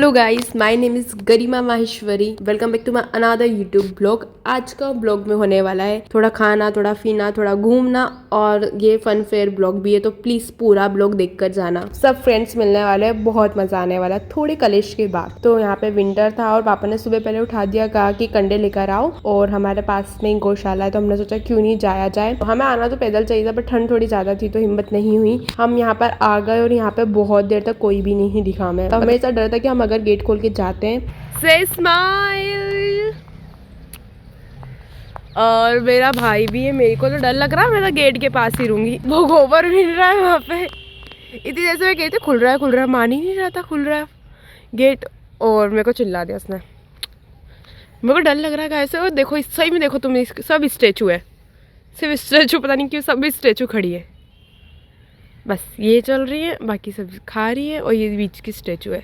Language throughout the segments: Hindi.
Hello guys, my name is Garima Maheshwari. Welcome back to my another YouTube blog. आज का ब्लॉग में होने वाला है थोड़ा खाना, थोड़ा पीना, थोड़ा घूमना और ये फन फेयर ब्लॉग भी है, तो प्लीज़ पूरा ब्लॉग देखकर जाना। सब फ्रेंड्स मिलने वाले हैं, बहुत मज़ा आने वाला है थोड़े कलेश के बाद। तो यहाँ पे विंटर था और पापा ने सुबह पहले उठा दिया, कहा कि कंडे लेकर आओ, और हमारे पास में गौशाला है तो हमने सोचा क्यों नहीं जाया जाए। तो हमें आना तो पैदल चाहिए था, पर ठंड थोड़ी ज़्यादा थी तो हिम्मत नहीं हुई। हम यहाँ पर आ गए और यहाँ पे बहुत देर तक कोई भी नहीं दिखा। मैं तो हमें ऐसा डर था कि हम अगर गेट खोल के जाते हैं। से स्माइल। और मेरा भाई भी है, मेरे को तो डर लग रहा है, मैं तो गेट के पास ही रहूंगी। वो गोबर मिल रहा है वहाँ पे, इतनी देर से मैं कहती खुल रहा है, मान ही नहीं रहा था खुल रहा है गेट, और मेरे को चिल्ला दिया उसने। मेरे को डर लग रहा है कैसे। और देखो इस सही में देखो तुम, सब स्टेचू है, सिर्फ स्टेचू, पता नहीं क्यों सब स्टेचू खड़ी है, बस ये चल रही है, बाकी सब खा रही है, और ये बीच की स्टेचू है।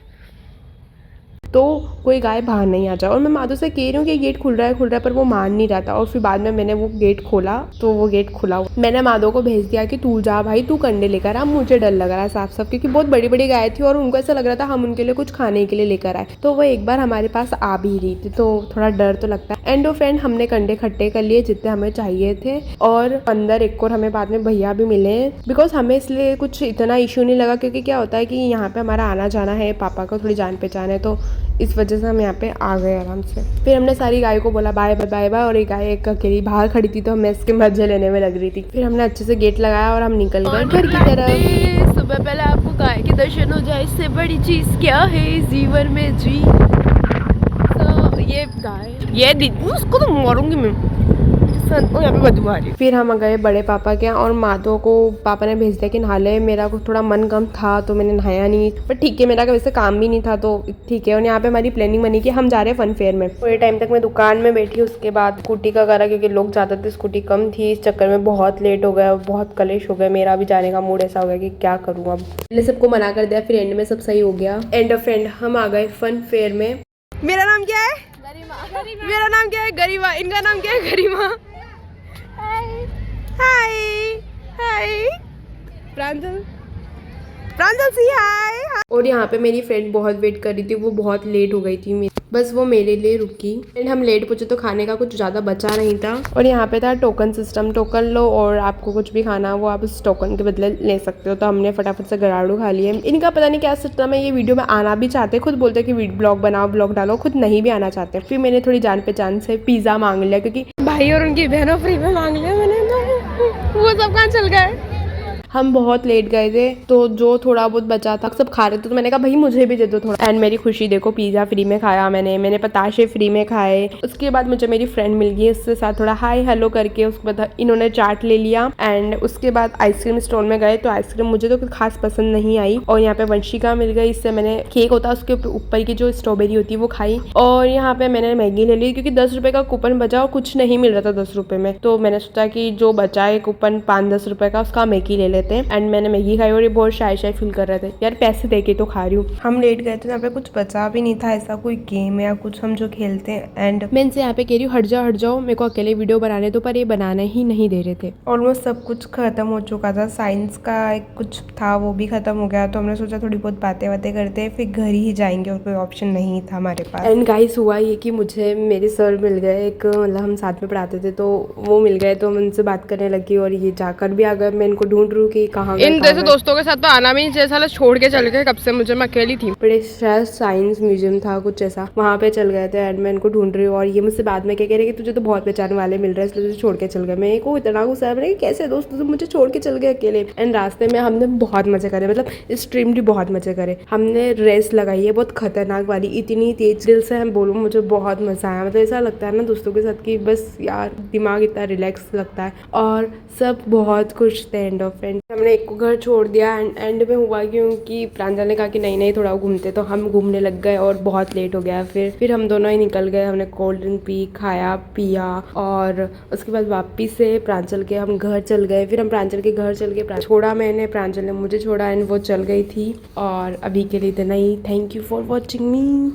तो कोई गाय बाहर नहीं आ जाए। और मैं माधो से कह रही हूँ कि गेट खुल रहा है, पर वो मान नहीं रहा था। और फिर बाद में मैंने वो गेट खोला तो वो गेट खुला। मैंने माधो को भेज दिया कि तू जा भाई, तू कंडे लेकर आ, मुझे डर लग रहा है साफ साफ, क्योंकि बहुत बड़ी बड़ी गाय थी और उनको ऐसा लग रहा था हम उनके लिए कुछ खाने के लिए लेकर आए। तो वो एक बार हमारे पास आ भी रही थी, तो थोड़ा डर तो लगता है। एंड ऑफ एंड हमने कंडे इकट्ठे कर लिए जितने हमें चाहिए थे, और अंदर एक और हमें बाद में भैया भी मिले, बिकॉज हमें इसलिए कुछ इतना इशू नहीं लगा, क्योंकि क्या होता है कि यहाँ पे हमारा आना जाना है, पापा को थोड़ी जान पहचान है, तो इस वजह से हम यहाँ पे आ गए आराम से। फिर हमने सारी गाय को बोला बाय बाय बाय बाय, और एक गाय एक अकेली बाहर खड़ी थी तो मैं इसके मजे लेने में लग रही थी। फिर हमने अच्छे से गेट लगाया और हम निकल गए घर की तरफ। सुबह पहले आपको गाय के दर्शन हो जाए, इससे बड़ी चीज क्या है जीवन में जी। तो ये गाय, ये दीदी उसको तो मारूंगी मैं, यहाँ पे बदबू आ रही। फिर हम गए बड़े पापा के, और माधो को पापा ने भेज दिया कि नहा ले। मेरा को थोड़ा मन कम था तो मैंने नहाया नहीं, पर ठीक है, मेरा वैसे काम भी नहीं था तो ठीक है। और यहाँ पे हमारी प्लानिंग बनी कि हम जा रहे हैं फन फेयर में। थोड़े टाइम तक मैं दुकान में बैठी, उसके बाद स्कूटी का करा, क्योंकि लोग ज़्यादा थे, स्कूटी कम थी, इस चक्कर में बहुत लेट हो गया, बहुत कलेश हो गया। मेरा भी जाने का मूड ऐसा हो गया कि क्या करूँ अब। मैंने सबको मना कर दिया, फिर एंड में सब सही हो गया। एंड ऑफ एंड हम आ गए फन फेयर में। मेरा नाम क्या है? गरिमा। मेरा नाम क्या है? गरिमा। इनका नाम क्या है? गरिमा। हाय हाय प्रांजल, प्रांजल सी हाय। और यहाँ पे मेरी फ्रेंड बहुत वेट कर रही थी, वो बहुत लेट हो गई थी, बस वो मेरे लिए रुकी। एंड हम लेट पहुंचे तो खाने का कुछ ज़्यादा बचा नहीं था, और यहाँ पे था टोकन सिस्टम, टोकन लो और आपको कुछ भी खाना वो आप उस टोकन के बदले ले सकते हो। तो हमने फटाफट से गराड़ू खा लिए। इनका पता नहीं क्या सिस्टम है, ये वीडियो में आना भी चाहते, खुद बोलते हैं कि ब्लॉग बनाओ, ब्लॉग डालो, खुद नहीं भी आना चाहते। फिर मैंने थोड़ी जान पहचान से पिज़्ज़ा मांग लिया, क्योंकि भाई और उनकी बहनों फ्री में मांग लिया मैंने, तो वो सब कहाँ चल गए। हम बहुत लेट गए थे, तो जो थोड़ा बहुत बचा था सब खा रहे थे, तो मैंने कहा भाई मुझे भी दे दो थोड़ा। एंड मेरी खुशी देखो, पिज़्ज़ा फ्री में खाया मैंने पताशे फ्री में खाए। उसके बाद मुझे मेरी फ्रेंड मिल गई, उसके साथ थोड़ा हाय हेलो करके उसके बाद इन्होंने चाट ले लिया। एंड उसके बाद आइसक्रीम स्टॉल में गए, तो आइसक्रीम मुझे तो कुछ खास पसंद नहीं आई, और यहाँ पे वंशिका मिल गई, इससे मैंने केक होता है उसके ऊपर की जो स्ट्रॉबेरी होती है वो खाई। और यहाँ पे मैंने मैगी ले ली, क्योंकि 10 रुपये का कूपन बचा और कुछ नहीं मिल रहा था 10 रुपये में, तो मैंने सोचा कि जो बचा है कूपन 5-10 रुपये का, उसका मैगी ले लेते हैं। एंड मैंने मैगी खाई, और ये बहुत शाय फील कर रहे थे यार, पैसे दे के तो खा रही हूँ। हम लेट गए थे, यहाँ पे कुछ बचा भी नहीं था ऐसा कोई गेम या कुछ हम जो खेलते हैं। एंड मैं इनसे यहाँ पे कह रही हूँ हट जाओ, मेरे को अकेले वीडियो बनाने दो, पर ये बनाना ही नहीं दे रहे थे। ऑलमोस्ट सब कुछ खत्म हो चुका था, साइंस का एक कुछ था वो भी खत्म हो गया, तो हमने सोचा थोड़ी बहुत बातें करते हैं, फिर घर ही जाएंगे, और कोई ऑप्शन नहीं था हमारे पास। एंड गाइस हुआ ये कि मुझे मेरे सर मिल गए, एक मतलब हम साथ में पढ़ाते थे, तो वो मिल गए, तो मैं उनसे बात करने लगी, और ये जाकर भी आ गए। मैं इनको ढूंढ रही हूँ कि कहाँ जैसे दोस्तों के साथ तो आना भी नहीं चाहिए, साला छोड़ के चल गए कब से मुझे, मैं अकेली थी। बड़े शायद साइंस म्यूजियम था कुछ ऐसा, वहाँ पे चल गए थे। एंड मैं इनको ढूंढ रही हूँ, और ये मुझसे बाद में क्या कह रहे कि तुझे तो बहुत पहचान वाले मिल रहे हैं, इसलिए तुझे छोड़ के चल गए। मेरे को इतना गुस्सा है, मैंने कैसे दोस्त तुम मुझे छोड़ के चल गए अकेले। एंड रास्ते में हमने बहुत मजे करे, मतलब स्ट्रीमली बहुत मजे करे। हमने रेस लगाई है बहुत खतरनाक वाली, इतनी तेज, दिल से हम बोलूँ मुझे बहुत मजा आया। मतलब ऐसा लगता है ना दोस्तों के साथ कि बस यार दिमाग इतना रिलैक्स लगता है, और सब बहुत खुश थे। एंड ऑफ एंड हमने एक को घर छोड़ दिया। एंड में हुआ क्योंकि प्रांजल ने कहा कि नहीं थोड़ा घूमते, तो हम घूमने लग गए, और बहुत लेट हो गया। फिर हम दोनों ही निकल गए, हमने कोल्ड ड्रिंक पी, खाया पिया, और उसके बाद वापिस से प्रांजल के हम घर चल गए। फिर हम प्रांजल के घर चल के छोड़ा मैंने, प्रांजल ने मुझे छोड़ा, एंड वो चल गई थी। और अभी के लिए इतना ही। Thank you for watching me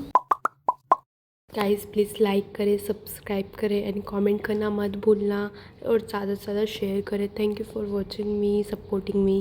guys, please like करें, सब्सक्राइब करें, एंड कमेंट करना मत भूलना, और ज़्यादा से ज़्यादा शेयर करें। Thank you for watching me, supporting me.